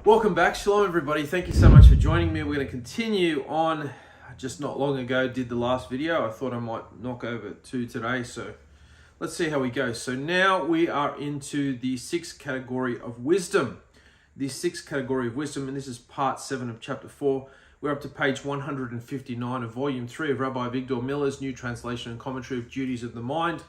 Welcome back. Shalom, everybody. Thank you so much for joining me. We're going to continue on. Just not long ago did the last video. I thought I might knock over 2 today. So let's see how we go. So now we are into the 6th category of wisdom. The 6th category of wisdom, and this is part 7 of chapter 4. We're up to page 159 of volume 3 of Rabbi Avigdor Miller's New Translation and Commentary of Duties of the Mind.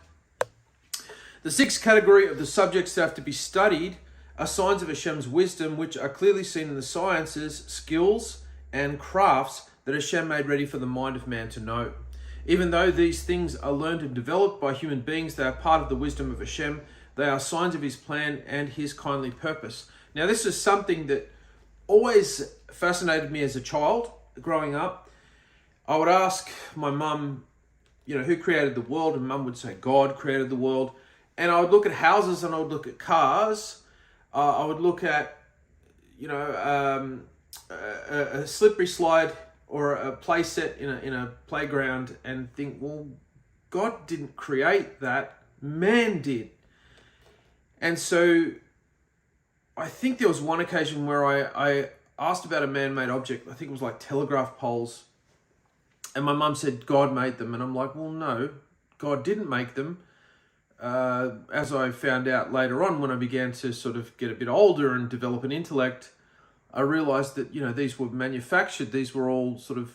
The 6th category of the subjects that have to be studied are signs of Hashem's wisdom, which are clearly seen in the sciences, skills, and crafts that Hashem made ready for the mind of man to know. Even though these things are learned and developed by human beings, they are part of the wisdom of Hashem. They are signs of his plan and his kindly purpose. Now, this is something that always fascinated me as a child growing up. I would ask my mum, who created the world? And mum would say, God created the world. And I would look at houses and I would look at cars. I would look at, a slippery slide or a play set in a playground and think, well, God didn't create that, man did. And so I think there was one occasion where I asked about a man-made object. I think it was like telegraph poles. And my mum said, God made them. And I'm like, well, no, God didn't make them. As I found out later on when I began to sort of get a bit older and develop an intellect, I realized that, these were manufactured. These were all sort of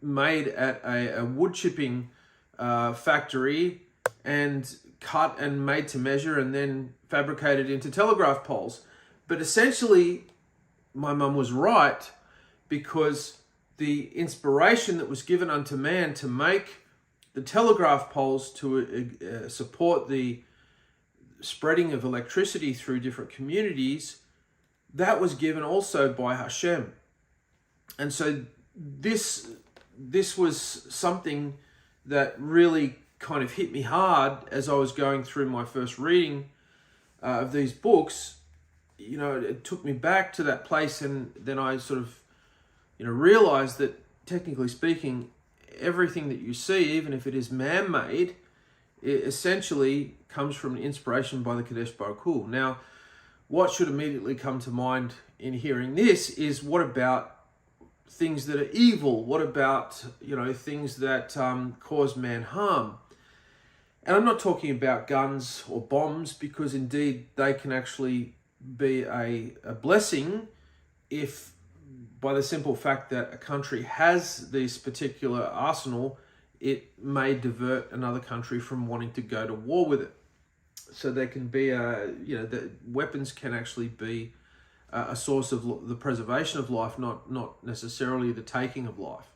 made at a wood chipping factory and cut and made to measure and then fabricated into telegraph poles. But essentially, my mum was right, because the inspiration that was given unto man to make the telegraph poles to support the spreading of electricity through different communities, that was given also by Hashem. And so this was something that really kind of hit me hard as I was going through my first reading of these books. It took me back to that place, and then I sort of, realized that technically speaking, everything that you see, even if it is man-made, it essentially comes from an inspiration by the Kadesh Baruch Hu. Now, what should immediately come to mind in hearing this is, what about things that are evil? What about, things that cause man harm? And I'm not talking about guns or bombs, because indeed they can actually be a blessing if, by the simple fact that a country has this particular arsenal, it may divert another country from wanting to go to war with it. So there can be the weapons can actually be a source of the preservation of life, not necessarily the taking of life.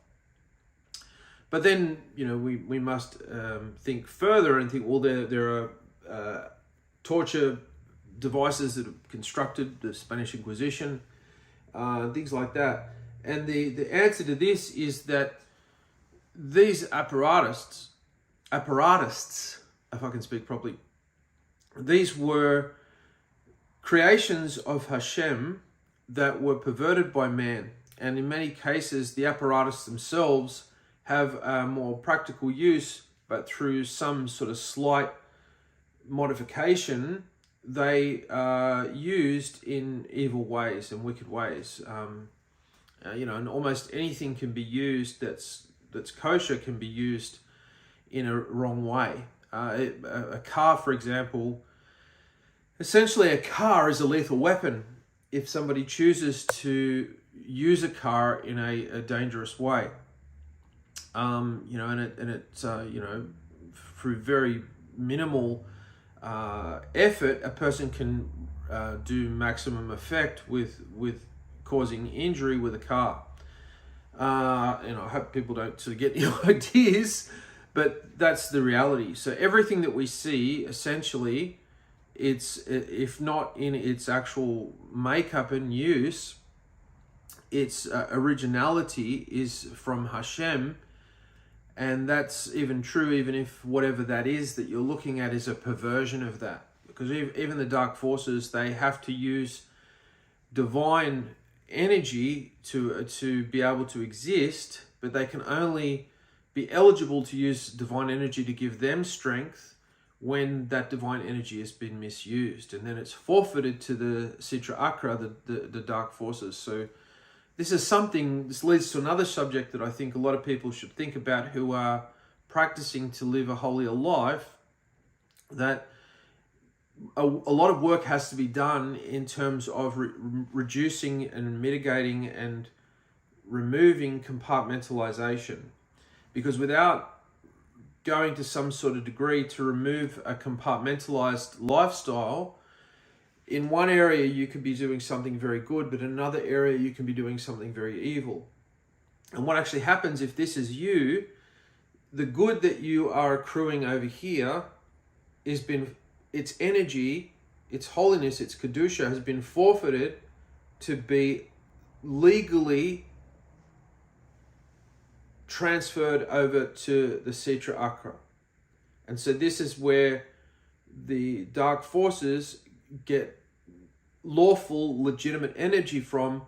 But then, we must think further and think, well, there are torture devices that are constructed, the Spanish Inquisition, things like that. And the answer to this is that these apparatists, if I can speak properly, these were creations of Hashem that were perverted by man. And in many cases, the apparatus themselves have a more practical use, but through some sort of slight modification, they are used in evil ways and wicked ways. And almost anything can be used that's kosher can be used in a wrong way. A car, for example, essentially a car is a lethal weapon if somebody chooses to use a car in a dangerous way. And through very minimal effort, a person can do maximum effect with causing injury with a car. I hope people don't sort of get the ideas, but that's the reality. So everything that we see, essentially, it's, if not in its actual makeup and use, its originality is from Hashem. And that's even true, even if whatever that is that you're looking at is a perversion of that. Because even the dark forces, they have to use divine energy to be able to exist, but they can only be eligible to use divine energy to give them strength when that divine energy has been misused, and then it's forfeited to the Sitra Akra, the dark forces. So this leads to another subject that I think a lot of people should think about who are practicing to live a holier life, that a lot of work has to be done in terms of reducing and mitigating and removing compartmentalization. Because without going to some sort of degree to remove a compartmentalized lifestyle, in one area you could be doing something very good, but in another area you can be doing something very evil. And what actually happens if this is you, the good that you are accruing over here its energy, its holiness, its kedusha has been forfeited to be legally transferred over to the Sitra Akra. And so this is where the dark forces get lawful, legitimate energy from,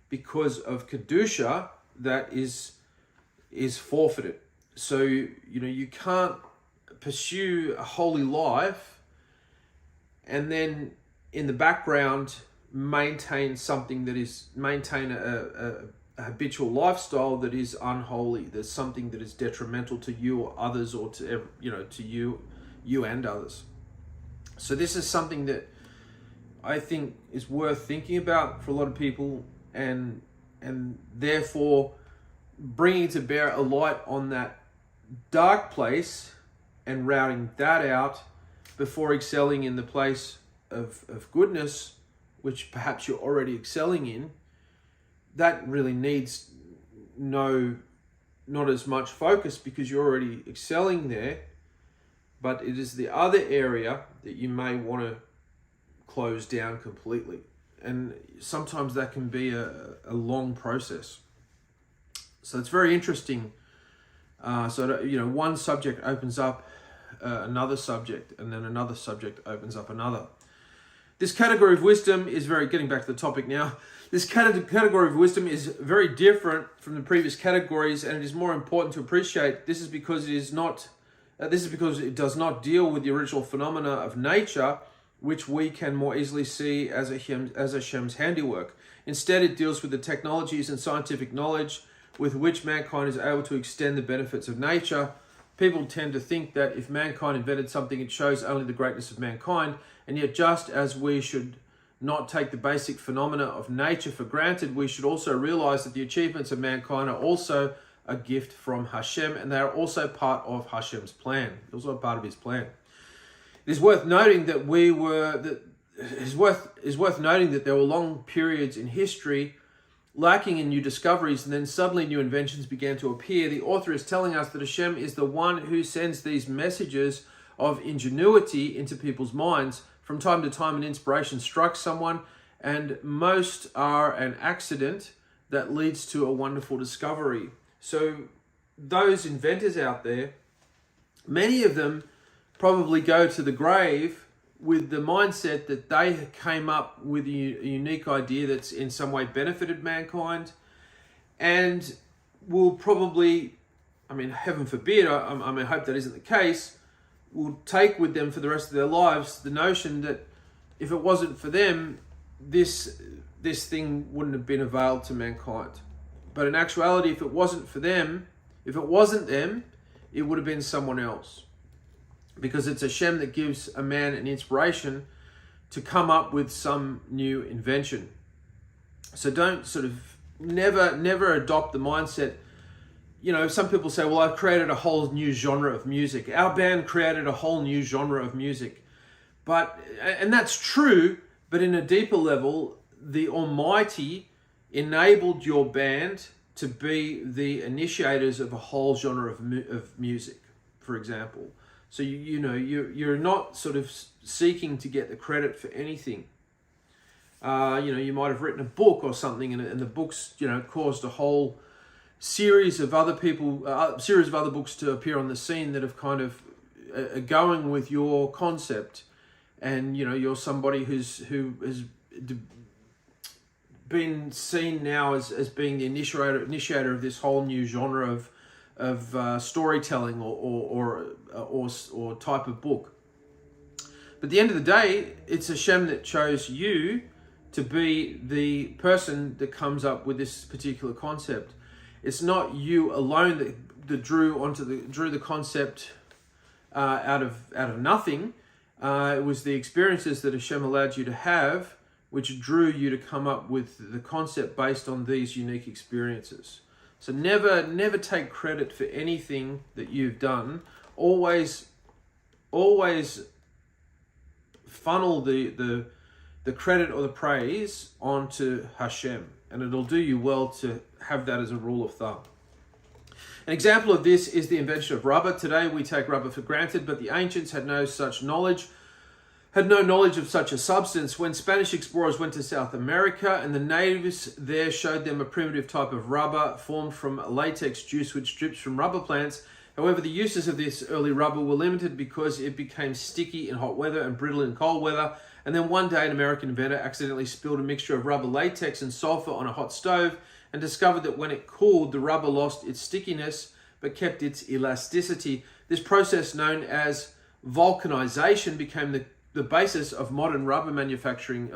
because of kedusha that is forfeited. So you can't pursue a holy life and then in the background maintain a habitual lifestyle that is unholy. There's something that is detrimental to you or others, or to you and others. So this is something that I think is worth thinking about for a lot of people, and therefore bringing to bear a light on that dark place and routing that out before excelling in the place of goodness, which perhaps you're already excelling in. That really needs not as much focus because you're already excelling there, but it is the other area that you may want to close down completely. And sometimes that can be a long process. So it's very interesting. One subject opens up another subject, and then another subject opens up another. This category of wisdom is getting back to the topic now, this category of wisdom is very different from the previous categories, and it is more important to appreciate. This is because it does not deal with the original phenomena of nature, which we can more easily see as Hashem's handiwork. Instead, it deals with the technologies and scientific knowledge with which mankind is able to extend the benefits of nature. People tend to think that if mankind invented something, it shows only the greatness of mankind, and yet just as we should not take the basic phenomena of nature for granted, we should also realize that the achievements of mankind are also a gift from Hashem, and they are also part of Hashem's plan. They're also part of His plan. It is worth noting that there were long periods in history lacking in new discoveries, and then suddenly new inventions began to appear. The author is telling us that Hashem is the one who sends these messages of ingenuity into people's minds. From time to time, an inspiration strikes someone, and most are an accident that leads to a wonderful discovery. So those inventors out there, many of them probably go to the grave with the mindset that they came up with a unique idea that's in some way benefited mankind, and will probably, heaven forbid, I hope that isn't the case, will take with them for the rest of their lives the notion that if it wasn't for them, this thing wouldn't have been availed to mankind. But in actuality, if it wasn't them, it would have been someone else. Because it's Hashem that gives a man an inspiration to come up with some new invention. So don't never adopt the mindset. Some people say, well, I've created a whole new genre of music. Our band created a whole new genre of music. And that's true, but in a deeper level, the Almighty enabled your band to be the initiators of a whole genre of music, for example. So you're not seeking to get the credit for anything. You might have written a book or something, and the book's caused a whole series of other books to appear on the scene that have kind of going with your concept, and you're somebody who has been seen now as being the initiator of this whole new genre of storytelling or type of book. But at the end of the day, it's Hashem that chose you to be the person that comes up with this particular concept. It's not you alone that drew the concept out of nothing. It was the experiences that Hashem allowed you to have, which drew you to come up with the concept based on these unique experiences. So never take credit for anything that you've done. Always funnel the credit or the praise onto Hashem, and it'll do you well to have that as a rule of thumb. An example of this is the invention of rubber. Today we take rubber for granted, but the ancients had no knowledge of such a substance. When Spanish explorers went to South America and the natives there showed them a primitive type of rubber formed from a latex juice which drips from rubber plants. However, the uses of this early rubber were limited because it became sticky in hot weather and brittle in cold weather. And then one day an American inventor accidentally spilled a mixture of rubber latex and sulfur on a hot stove and discovered that when it cooled, the rubber lost its stickiness but kept its elasticity. This process, known as vulcanization, became the basis of modern rubber manufacturing,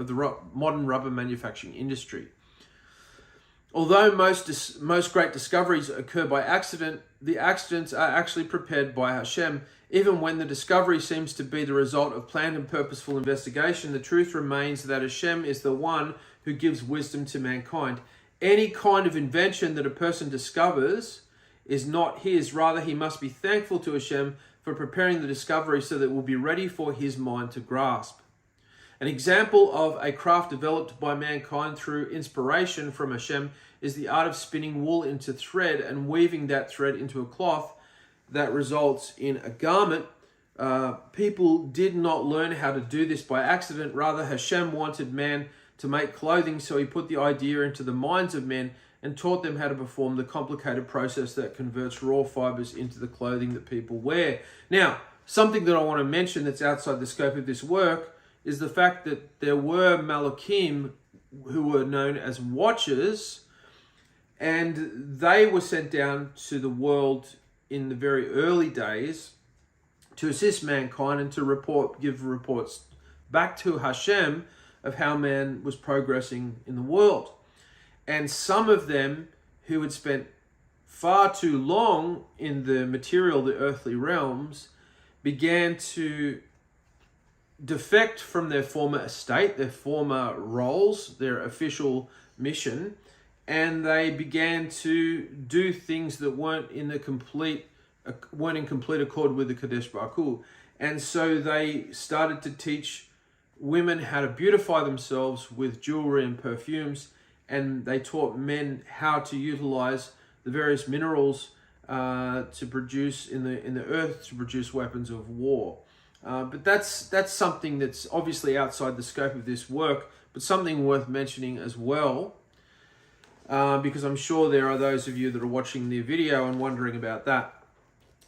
modern rubber manufacturing industry. Although most great discoveries occur by accident, the accidents are actually prepared by Hashem. Even when the discovery seems to be the result of planned and purposeful investigation, the truth remains that Hashem is the one who gives wisdom to mankind. Any kind of invention that a person discovers is not his. Rather, he must be thankful to Hashem for preparing the discovery so that it will be ready for his mind to grasp. An example of a craft developed by mankind through inspiration from Hashem is the art of spinning wool into thread and weaving that thread into a cloth that results in a garment. People did not learn how to do this by accident. Rather, Hashem wanted man to make clothing, so he put the idea into the minds of men and taught them how to perform the complicated process that converts raw fibers into the clothing that people wear. Now, something that I want to mention that's outside the scope of this work is the fact that there were Malachim who were known as watchers, and they were sent down to the world in the very early days to assist mankind and to give reports back to Hashem of how man was progressing in the world. And some of them who had spent far too long in the material, the earthly realms, began to defect from their former estate, their former roles, their official mission, and they began to do things that weren't in complete accord with the Kadesh Baruch Hu. And so they started to teach women how to beautify themselves with jewelry and perfumes, and they taught men how to utilize the various minerals to produce in the earth to produce weapons of war. But that's something that's obviously outside the scope of this work, but something worth mentioning as well, because I'm sure there are those of you that are watching the video and wondering about that.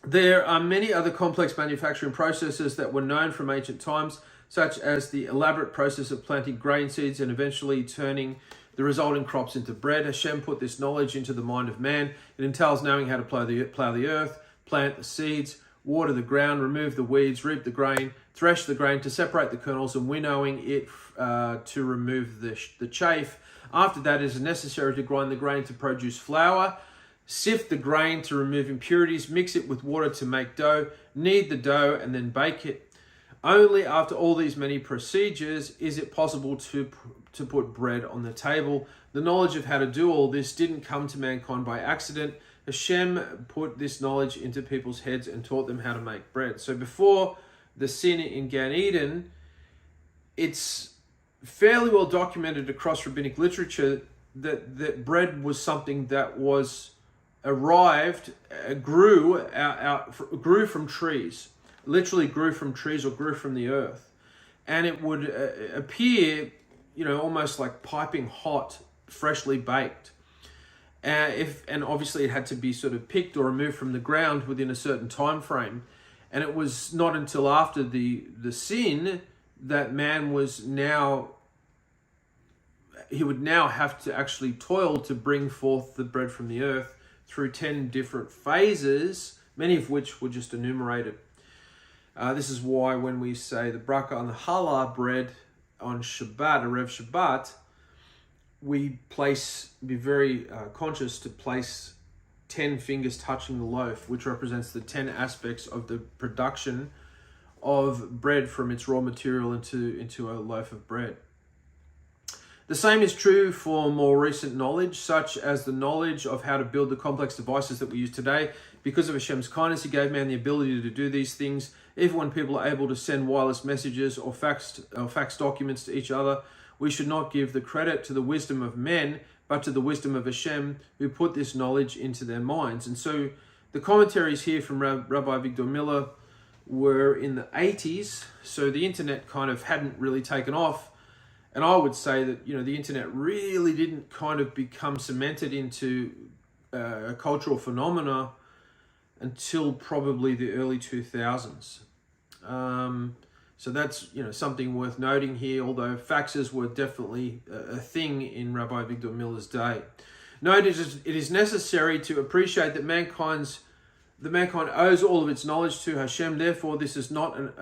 There are many other complex manufacturing processes that were known from ancient times, such as the elaborate process of planting grain seeds and eventually turning the resulting crops into bread. Hashem put this knowledge into the mind of man. It entails knowing how to plow the earth, plant the seeds, water the ground, remove the weeds, reap the grain, thresh the grain to separate the kernels, and winnowing it to remove the chaff. After that, it is necessary to grind the grain to produce flour, sift the grain to remove impurities, mix it with water to make dough, knead the dough, and then bake it. Only after all these many procedures is it possible to put bread on the table. The knowledge of how to do all this didn't come to mankind by accident. Hashem put this knowledge into people's heads and taught them how to make bread. So before the sin in Gan Eden, it's fairly well documented across rabbinic literature that bread was something that was grew from trees, literally grew from trees or grew from the earth, and it would appear, almost like piping hot, freshly baked. And obviously it had to be sort of picked or removed from the ground within a certain time frame. And it was not until after the sin that man would now have to actually toil to bring forth the bread from the earth through 10 different phases, many of which were just enumerated. This is why when we say the bracha on the challah bread on Shabbat, Erev Shabbat, we be very conscious to place 10 fingers touching the loaf, which represents the 10 aspects of the production of bread from its raw material into a loaf of bread. The same is true for more recent knowledge, such as the knowledge of how to build the complex devices that we use today. Because of Hashem's kindness, He gave man the ability to do these things. Even when people are able to send wireless messages or fax documents to each other, we should not give the credit to the wisdom of men, but to the wisdom of Hashem, who put this knowledge into their minds. And so the commentaries here from Rabbi Victor Miller were in the 80s, so the internet kind of hadn't really taken off. And I would say that, the internet really didn't kind of become cemented into a cultural phenomena until probably the early 2000s. So that's, something worth noting here, although faxes were definitely a thing in Rabbi Victor Miller's day. Note it is necessary to appreciate that mankind owes all of its knowledge to Hashem. Therefore, this is not an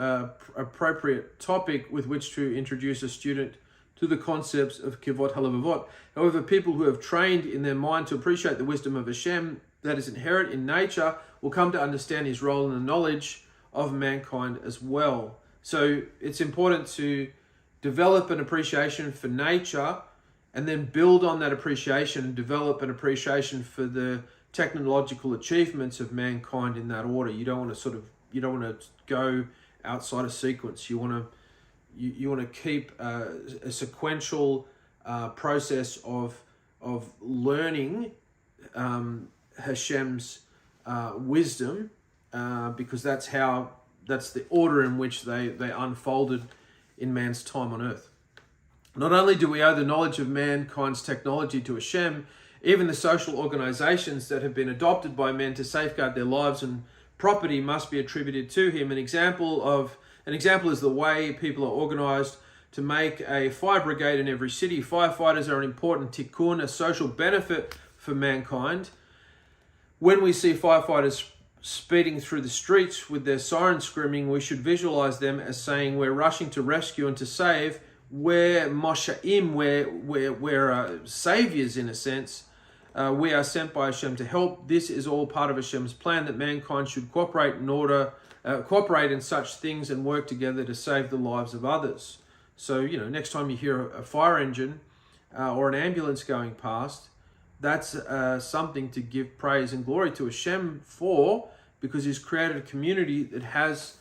appropriate topic with which to introduce a student to the concepts of Kivot HaLevavot. However, people who have trained in their mind to appreciate the wisdom of Hashem that is inherent in nature will come to understand His role in the knowledge of mankind as well. So it's important to develop an appreciation for nature and then build on that appreciation and develop an appreciation for the technological achievements of mankind in that order. You don't want to go outside of sequence. You want to keep a sequential process of learning Hashem's wisdom, because that's the order in which they unfolded in man's time on earth. Not only do we owe the knowledge of mankind's technology to Hashem, even the social organizations that have been adopted by men to safeguard their lives and property must be attributed to Him. An example is the way people are organized to make a fire brigade in every city. Firefighters are an important tikkun, a social benefit for mankind. When we see firefighters speeding through the streets with their sirens screaming, we should visualize them as saying, we're rushing to rescue and to save. We're Moshaim, we're saviors in a sense. We are sent by Hashem to help. This is all part of Hashem's plan that mankind should cooperate in such things and work together to save the lives of others. So, next time you hear a fire engine or an ambulance going past, that's something to give praise and glory to Hashem for, because He's created a community that has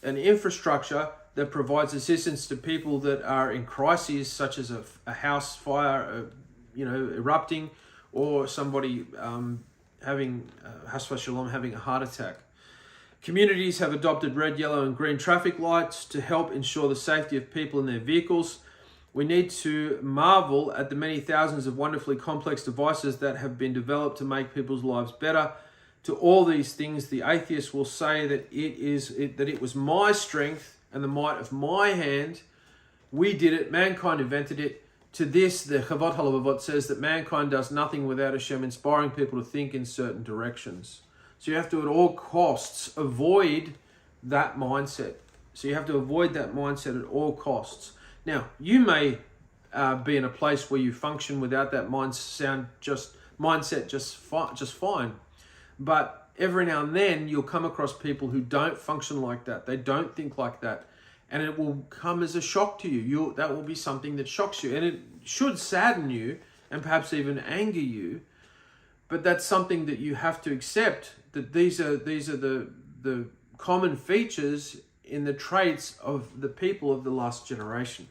an infrastructure that provides assistance to people that are in crises, such as a house fire, erupting, or somebody having a heart attack. Communities have adopted red, yellow, and green traffic lights to help ensure the safety of people in their vehicles. We need to marvel at the many thousands of wonderfully complex devices that have been developed to make people's lives better. To all these things, the atheist will say that it was my strength and the might of my hand. We did it. Mankind invented it. To this, the Kivot HaLevavot says that mankind does nothing without Hashem inspiring people to think in certain directions. So you have to, at all costs, avoid that mindset. At all costs. Now, you may be in a place where you function without that mindset just fine. But every now and then you'll come across people who don't function like that. They don't think like that. And it will come as a shock to you. That will be something that shocks you. And it should sadden you and perhaps even anger you. But that's something that you have to accept, that these are the common features in the traits of the people of the last generation.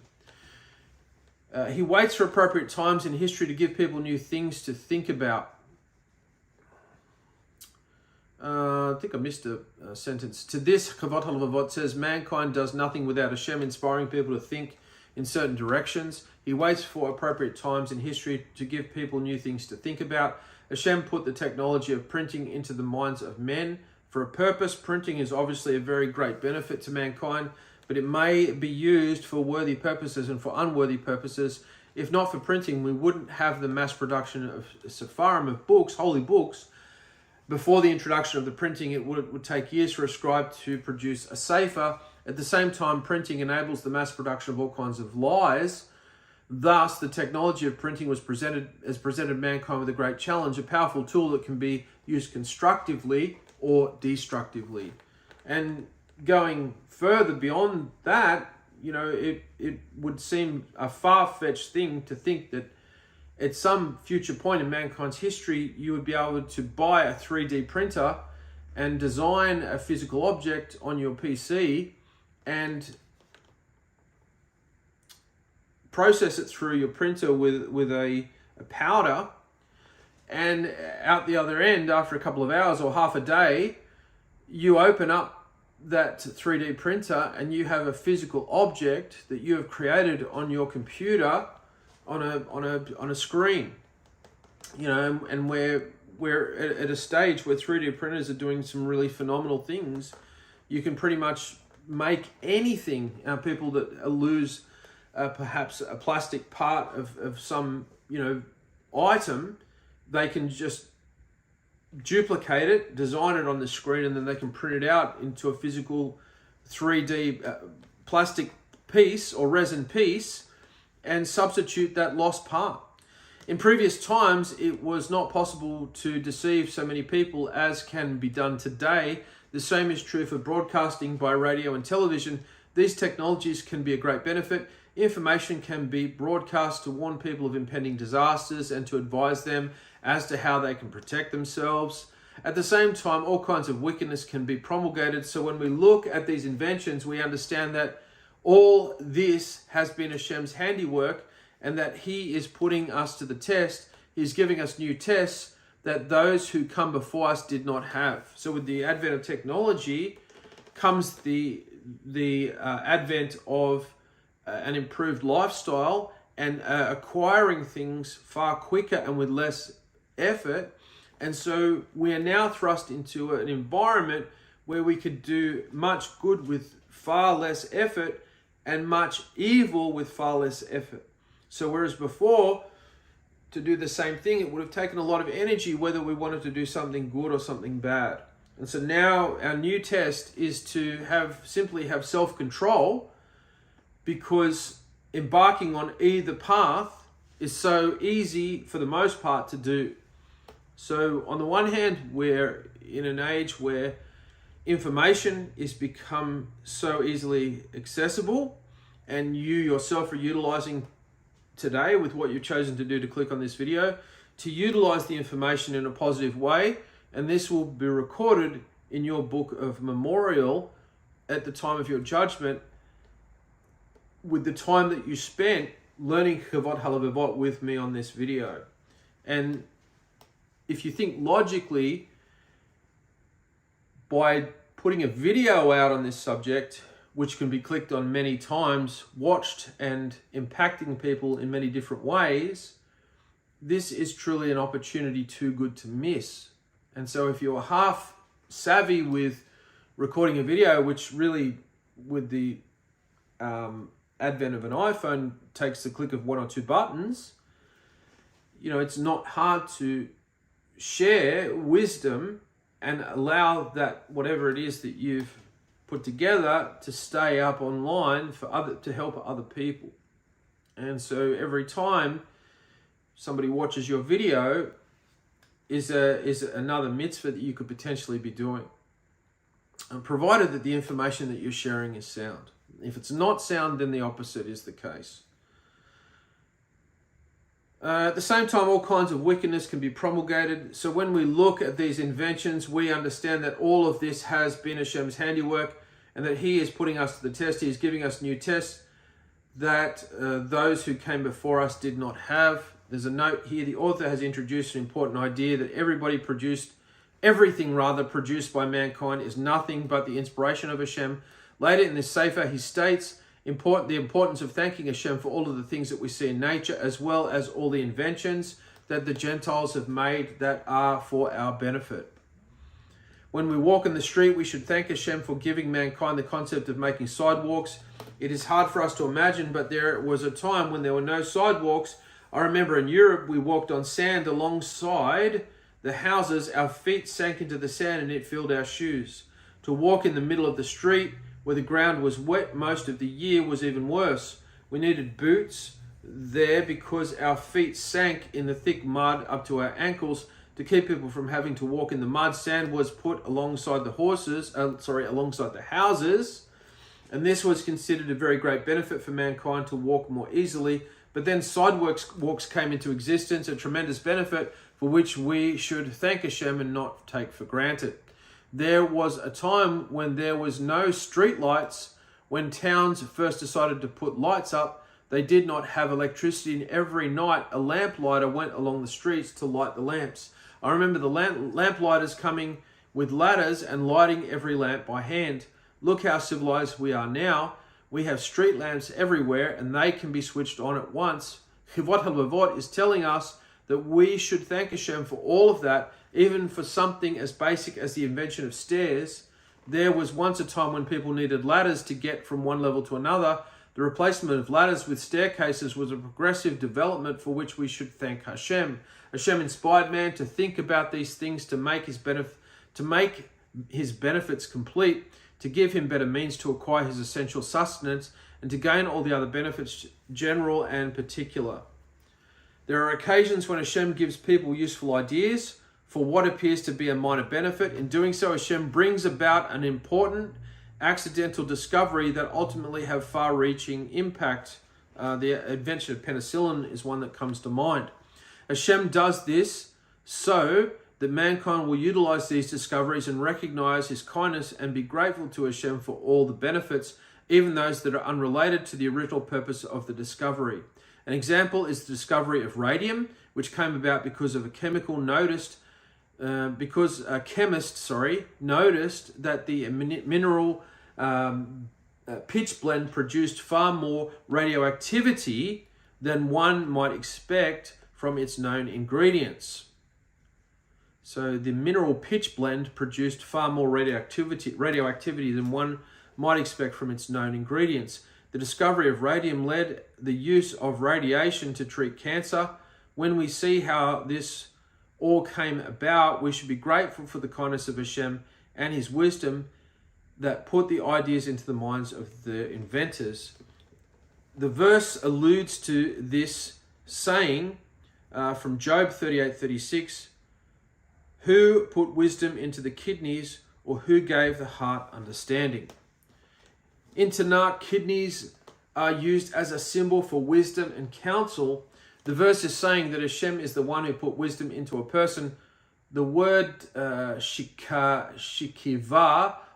He waits for appropriate times in history to give people new things to think about. I think I missed a sentence. To this, Kivot HaLevavot says, mankind does nothing without Hashem inspiring people to think in certain directions. He waits for appropriate times in history to give people new things to think about. Hashem put the technology of printing into the minds of men for a purpose. Printing is obviously a very great benefit to mankind, but it may be used for worthy purposes and for unworthy purposes. If not for printing, we wouldn't have the mass production of Sepharim, of books, holy books, before the introduction of the printing, it would take years for a scribe to produce a safer. At the same time, printing enables the mass production of all kinds of lies. Thus, the technology of printing presented mankind with a great challenge, a powerful tool that can be used constructively or destructively. And going further beyond that, it would seem a far-fetched thing to think that at some future point in mankind's history, you would be able to buy a 3D printer and design a physical object on your PC and process it through your printer with a powder, and out the other end, after a couple of hours or half a day, you open up that 3D printer and you have a physical object that you have created on your computer on a screen. And we're at a stage where 3D printers are doing some really phenomenal things. You can pretty much make anything. People that lose perhaps a plastic part of some item, they can just duplicate it, design it on the screen, and then they can print it out into a physical 3D plastic piece or resin piece and substitute that lost part. In previous times, it was not possible to deceive so many people as can be done today. The same is true for broadcasting by radio and television. These technologies can be a great benefit. Information can be broadcast to warn people of impending disasters and to advise them as to how they can protect themselves. At the same time, all kinds of wickedness can be promulgated. So when we look at these inventions, we understand that all this has been Hashem's handiwork and that He is putting us to the test. He's giving us new tests that those who come before us did not have. So with the advent of technology comes the advent of an improved lifestyle and acquiring things far quicker and with less effort. And so we are now thrust into an environment where we could do much good with far less effort and much evil with far less effort. So whereas before, to do the same thing, it would have taken a lot of energy whether we wanted to do something good or something bad. And so now our new test is to simply have self-control, because embarking on either path is so easy for the most part to do. So on the one hand, we're in an age where information is become so easily accessible, and you yourself are utilizing today with what you've chosen to do to click on this video to utilize the information in a positive way, and this will be recorded in your book of memorial at the time of your judgment with the time that you spent learning Chavot Halavavot with me on this video. And if you think logically, by putting a video out on this subject, which can be clicked on many times, watched, and impacting people in many different ways, this is truly an opportunity too good to miss. And so if you're half savvy with recording a video, which really with the advent of an iPhone takes the click of one or two buttons, it's not hard to share wisdom and allow that whatever it is that you've put together to stay up online to help other people. And so every time somebody watches your video is another mitzvah that you could potentially be doing, and provided that the information that you're sharing is sound. If it's not sound, then the opposite is the case. At the same time, all kinds of wickedness can be promulgated. So when we look at these inventions, we understand that all of this has been Hashem's handiwork and that He is putting us to the test. He is giving us new tests that those who came before us did not have. There's a note here. The author has introduced an important idea that everything produced by mankind is nothing but the inspiration of Hashem. Later in this Sefer, he states the importance of thanking Hashem for all of the things that we see in nature, as well as all the inventions that the Gentiles have made that are for our benefit. When we walk in the street, we should thank Hashem for giving mankind the concept of making sidewalks. It is hard for us to imagine, but there was a time when there were no sidewalks. I remember in Europe, we walked on sand alongside the houses, our feet sank into the sand and it filled our shoes. To walk in the middle of the street where the ground was wet most of the year was even worse. We needed boots there because our feet sank in the thick mud up to our ankles. To keep people from having to walk in the mud, sand was put alongside alongside the houses, and this was considered a very great benefit for mankind to walk more easily. But then sidewalks came into existence, a tremendous benefit for which we should thank Hashem and not take for granted. There was a time when there was no street lights. When towns first decided to put lights up, they did not have electricity, and every night a lamplighter went along the streets to light the lamps. I remember the lamplighters coming with ladders and lighting every lamp by hand. Look how civilized we are now. We have street lamps everywhere and they can be switched on at once. Chivot HaLevavot is telling us that we should thank Hashem for all of that, even for something as basic as the invention of stairs. There was once a time when people needed ladders to get from one level to another. The replacement of ladders with staircases was a progressive development for which we should thank Hashem. Hashem inspired man to think about these things, to make his benefits complete, to give him better means to acquire his essential sustenance, and to gain all the other benefits, general and particular. There are occasions when Hashem gives people useful ideas for what appears to be a minor benefit. In doing so, Hashem brings about an important accidental discovery that ultimately have far-reaching impact. The invention of penicillin is one that comes to mind. Hashem does this so that mankind will utilize these discoveries and recognize his kindness and be grateful to Hashem for all the benefits, even those that are unrelated to the original purpose of the discovery. An example is the discovery of radium, which came about because of a chemical noticed because a chemist noticed that the mineral pitch blend produced far more radioactivity than one might expect from its known ingredients. So the mineral pitch blend produced far more radioactivity than one might expect from its known ingredients. The discovery of radium led the use of radiation to treat cancer. When we see how this all came about, we should be grateful for the kindness of Hashem and his wisdom that put the ideas into the minds of the inventors. The verse alludes to this saying from Job 38:36, who put wisdom into the kidneys, or who gave the heart understanding? In Tanakh, kidneys are used as a symbol for wisdom and counsel. The verse is saying that Hashem is the one who put wisdom into a person. The word shikiva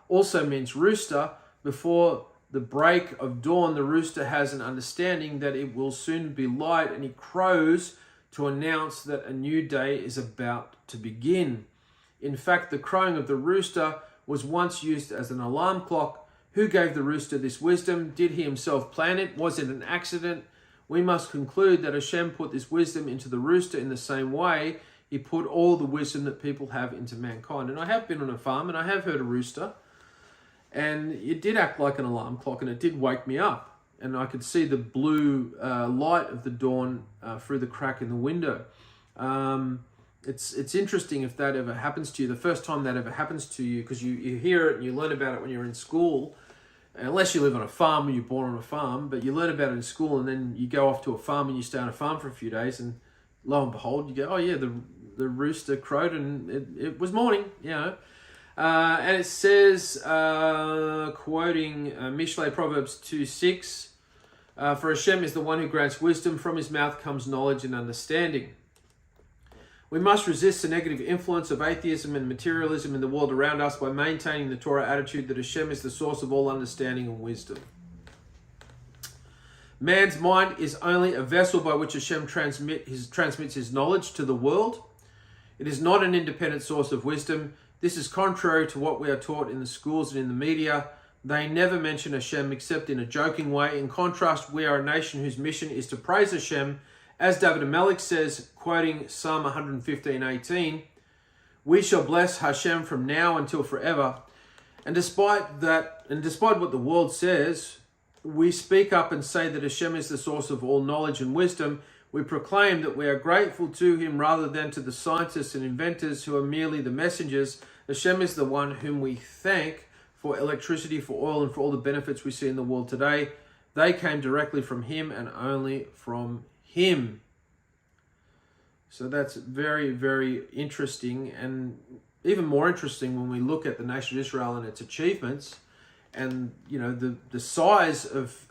also means rooster. Before the break of dawn, the rooster has an understanding that it will soon be light, and he crows to announce that a new day is about to begin. In fact, the crowing of the rooster was once used as an alarm clock. Who gave the rooster this wisdom? Did he himself plan it? Was it an accident? We must conclude that Hashem put this wisdom into the rooster in the same way he put all the wisdom that people have into mankind. And I have been on a farm and I have heard a rooster, and it did act like an alarm clock, and it did wake me up. And I could see the blue light of the dawn through the crack in the window. It's interesting if that ever happens to you, the first time that ever happens to you, because you hear it and you learn about it when you're in school, unless you live on a farm or you're born on a farm, but you learn about it in school, and then you go off to a farm and you stay on a farm for a few days, and lo and behold, you go, oh yeah, the rooster crowed and it was morning, you know. And it says, quoting Mishlei Proverbs 2:6, for Hashem is the one who grants wisdom, from his mouth comes knowledge and understanding. We must resist the negative influence of atheism and materialism in the world around us by maintaining the Torah attitude that Hashem is the source of all understanding and wisdom. Man's mind is only a vessel by which Hashem transmits his knowledge to the world. It is not an independent source of wisdom. This is contrary to what we are taught in the schools and in the media. They never mention Hashem except in a joking way. In contrast, we are a nation whose mission is to praise Hashem. As David HaMelech says, quoting Psalm 115:18, we shall bless Hashem from now until forever. And despite what the world says, we speak up and say that Hashem is the source of all knowledge and wisdom. We proclaim that we are grateful to him rather than to the scientists and inventors who are merely the messengers. Hashem is the one whom we thank for electricity, for oil, and for all the benefits we see in the world today. They came directly from him and only from him. So that's very, very interesting, and even more interesting when we look at the nation of Israel and its achievements, and the size of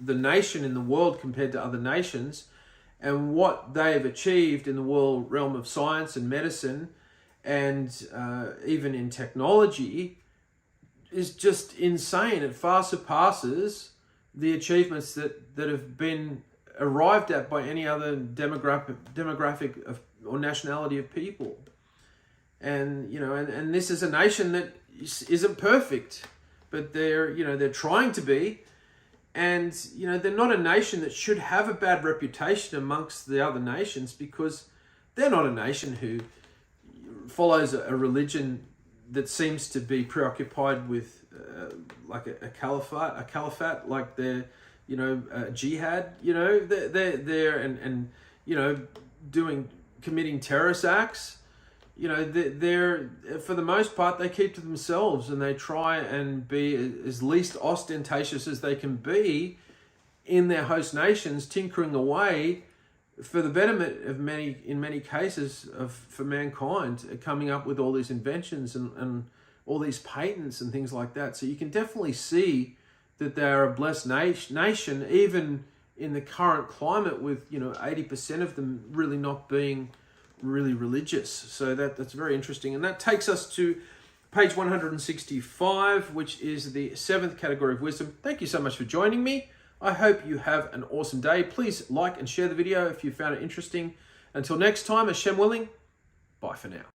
the nation in the world compared to other nations, and what they have achieved in the world realm of science and medicine, and even in technology, is just insane. It far surpasses the achievements that have been arrived at by any other demographic of, or nationality of people. And and this is a nation that isn't perfect, but they're trying to be. And they're not a nation that should have a bad reputation amongst the other nations, because they're not a nation who follows a religion that seems to be preoccupied with like a caliphate, like they're jihad. They're and committing terrorist acts. They're for the most part, they keep to themselves, and they try and be as least ostentatious as they can be in their host nations, tinkering away for the betterment of in many cases for mankind, coming up with all these inventions and all these patents and things like that. So you can definitely see that they are a blessed nation, even in the current climate, with 80% of them really not being really religious. So that's very interesting. And that takes us to page 165, which is the 7th category of wisdom. Thank you so much for joining me. I hope you have an awesome day. Please like and share the video if you found it interesting. Until next time, Hashem willing, bye for now.